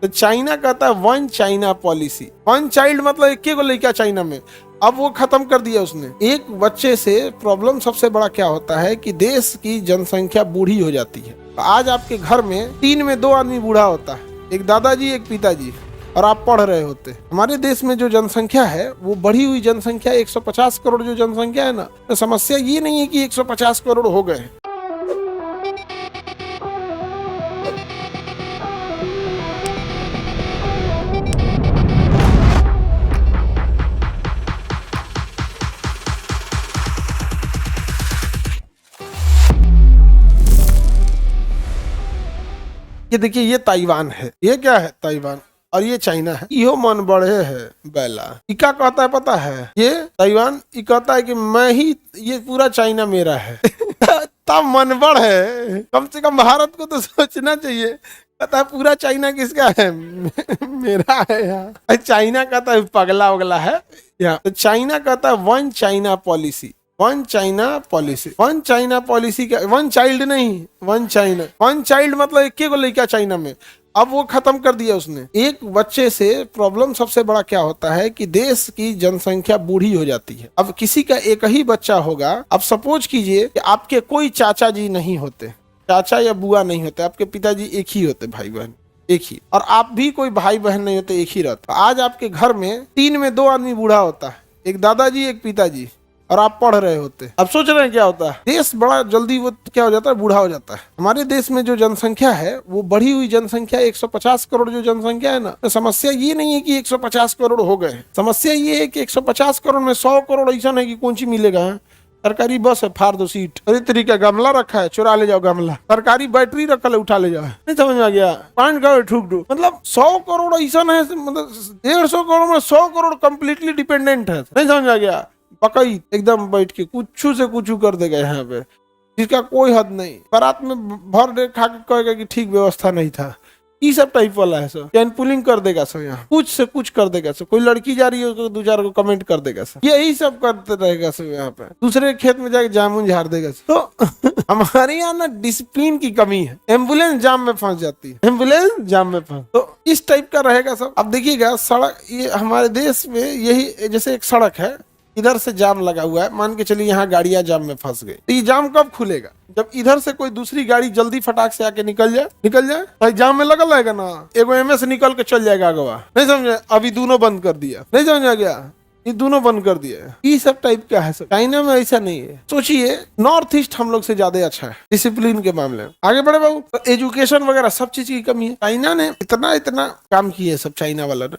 तो चाइना कहता है one China policy. One child मतलब एक गो लड़का चाइना में, अब वो खत्म कर दिया उसने। एक बच्चे से प्रॉब्लम सबसे बड़ा क्या होता है कि देश की जनसंख्या बूढ़ी हो जाती है। आज आपके घर में 3 में 2 आदमी बूढ़ा होता है, एक दादाजी एक पिताजी, और आप पढ़ रहे होते। हमारे देश में जो जनसंख्या है वो बढ़ी हुई जनसंख्या 150 करोड़ जो जनसंख्या है ना, तो समस्या ये नहीं है कि 150 करोड़ हो गए। ये देखिए, ये ताइवान है, ये क्या है ताइवान, और ये चाइना है। यो मन बढ़े है बैला। इका कहता है पता है, ये ताइवान कहता है कि मैं ही, ये पूरा चाइना मेरा है। तब मन बढ़ है, कम से कम भारत को तो सोचना चाहिए। कहता है पूरा चाइना किसका है? मेरा है यार। चाइना कहता है पगला वगला है यहाँ। तो चाइना कहता है one China policy. One China policy, one China policy का वन चाइल्ड नहीं, वन चाइना। वन चाइल्ड मतलब एक गो लड़का चाइना में, अब वो खत्म कर दिया उसने। एक बच्चे से प्रॉब्लम सबसे बड़ा क्या होता है कि देश की जनसंख्या बूढ़ी हो जाती है। अब किसी का एक ही बच्चा होगा। अब सपोज कीजिए कि आपके कोई चाचा जी नहीं होते, चाचा या बुआ नहीं होते, आपके पिताजी एक ही होते, भाई बहन एक ही, और आप भी कोई भाई बहन नहीं होते, एक ही रहते। आज आपके घर में 3 में 2 आदमी बूढ़ा होता है, एक दादाजी एक पिताजी, और आप पढ़ रहे होते। अब सोच रहे हैं क्या होता है, देश बड़ा जल्दी वो क्या हो जाता है, बूढ़ा हो जाता है। हमारे देश में जो जनसंख्या है वो बढ़ी हुई जनसंख्या 150 करोड़ जो जनसंख्या है ना, तो समस्या ये नहीं है कि 150 करोड़ हो गए। समस्या ये है कि 150 करोड़ में 100 करोड़ ऐसा है कि कौन सी मिलेगा। सरकारी बस है, फाड़ दो सीट। अरे तरीका गमला रखा है, चुरा ले जाओ गमला। सरकारी बैटरी रखा है, उठा ले जाओ। नहीं समझ में आ गया? पान का ठूक दो। मतलब 100 करोड़ ऐसा है, मतलब 150 करोड़ में 100 करोड़ कम्प्लीटली डिपेंडेंट है। नहीं समझ में आ गया? पकई एकदम बैठ के कुछ से कुछ कर देगा यहाँ पे, जिसका कोई हद नहीं। बारात में भर दे खा के कहेगा कि ठीक व्यवस्था नहीं था। ये सब टाइप वाला है सब। कैन पुलिंग कर देगा सब, यहाँ कुछ से कुछ कर देगा सब। कोई लड़की जा रही है उसको 2-4 को कमेंट कर देगा सब, यही सब करते रहेगा सब। यहाँ पे दूसरे खेत में जाके जामुन झाड़ देगा सब। तो हमारे यहाँ ना डिसिप्लिन की कमी है। एम्बुलेंस जाम में फंस जाती है, एम्बुलेंस जाम में फंस, तो इस टाइप का रहेगा सब। अब देखिएगा सड़क, ये हमारे देश में यही, जैसे एक सड़क है, इधर से जाम लगा हुआ है, मान के चलिए यहाँ गाड़ियां जाम में फंस गई, तो ये जाम कब खुलेगा? जब इधर से कोई दूसरी गाड़ी जल्दी फटाक से आके निकल जाए। भाई जाम में लगल रहेगा ना, एगो एमएस निकल के चल जाएगा अगवा। नहीं समझे? अभी दोनों बंद कर दिया। नहीं समझ आ गया? ये दोनों बंद कर दिया। ये सब टाइप का है सब। चाइना में ऐसा नहीं है। सोचिए, नॉर्थ ईस्ट हम लोग से ज्यादा अच्छा है डिसिप्लिन के मामले में। आगे बढ़े बाबू। तो एजुकेशन वगैरह सब चीज की कमी है। चाइना ने इतना काम किया है सब, चाइना वाला ने।